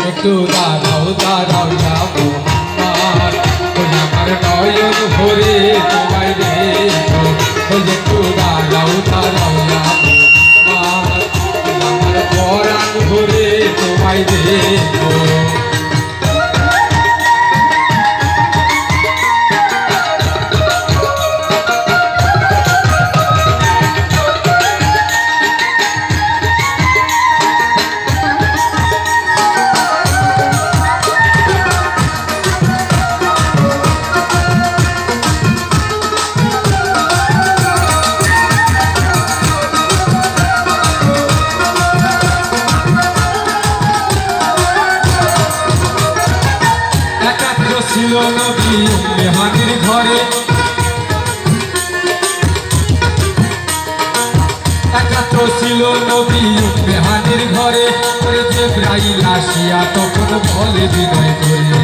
একটু দাঁড়াও দাঁড়াও যাবো আমার নয়ন ভরে তোমায় দেখো একটু দাঁড়াও দাঁড়াও যাবো আমার পরাণ ভরে তোমায় দেখো ছিল নবী মেহানির ঘরে একাত্র ছিল নবী মেহানির ঘরে জিবরাইল আসিয়া তখন বলে বিনয় করে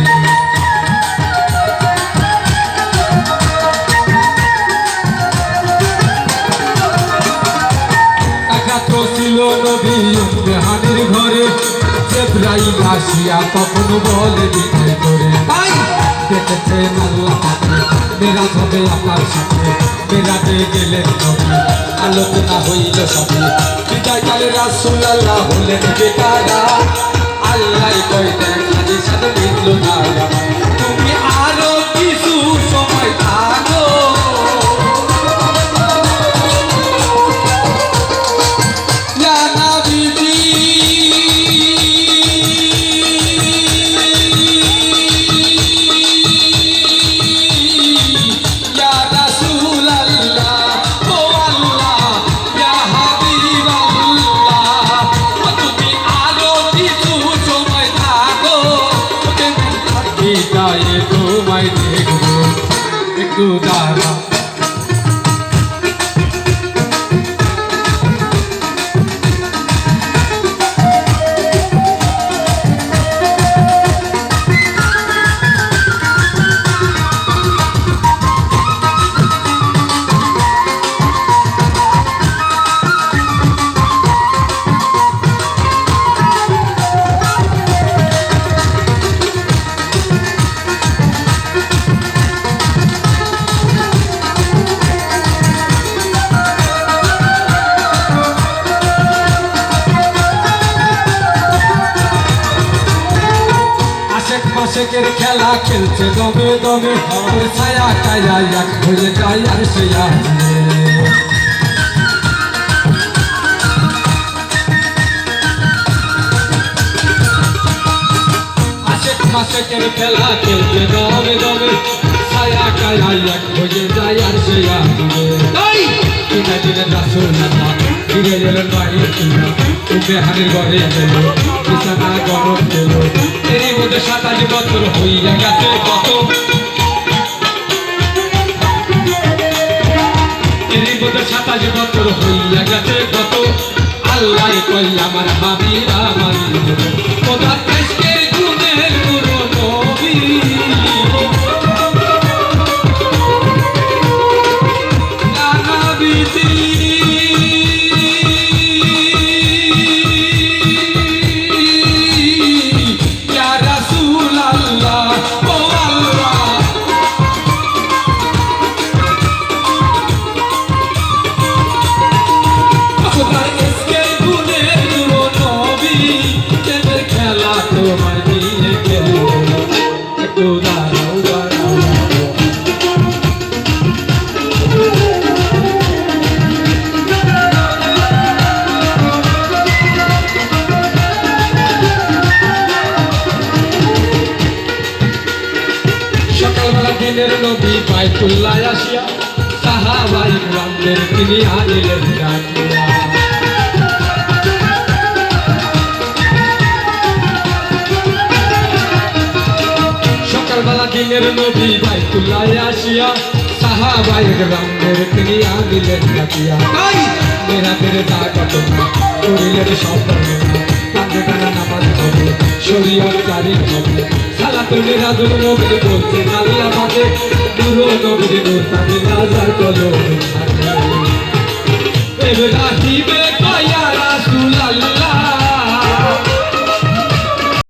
একাত্র ছিল নবী মেহানির ঘরে জিবরাইল আসিয়া তখন বলে বিনয় করে দেখেছেন আল্লাহ মেরাজ হবে আপনার সাথে মেরাজে গেলেন নবী আলোচনা হইল সবে বিদায়কালে রাসূলুল্লাহ হলেন বেকারা আল্লাহ কইতেন হাদিস সাথে মিলল না তুমি আরো কিছু সময় থাকো ইয়া নবীজি তোমায় দেখবো একটু দাঁড়া আশেকের খেলা খেলছে দমে দমে ছায়া কায়া এক হয়ে যায় আর সে আশেকের খেলা খেলছে দমে দমে ছায়া কায়া এক হয়ে যায় আর সে দিনে দিনে রাসূলুল্লাহ ফিরে গেলেন বাড়ির কিনা মেহানির ঘরে গেল বিছানা গরম গেল এরই মধ্যে 27 বছর হইয়া গেছে কত এরই মধ্যে 27 বছর হইয়া গেছে কত আল্লাহ কই আমার হাবিব আমার খোদা আজকে গুণের গুরু নবী দিনের নবী বাইতুল্লাহ আসিয়া সাহাবায়ে কিরামদের তিনি আনিলেন ডাকিয়া সকালবেলা দিনের নবী বাইতুল্লাহ আসিয়া সাহাবায়ে কিরামদের তিনি আনিলেন ডাকিয়া মেরাজের দাগত করিলেন সম্পন্ন কাঁধে টানা নামাজ হবে শরীয়ত জারি হবে সালাতুল মিরাজুল নবী বলছেন আল্লাহ বাদে নূর নবীর নূর তাকে নাজার কলম থাকে ইব্রাহিমে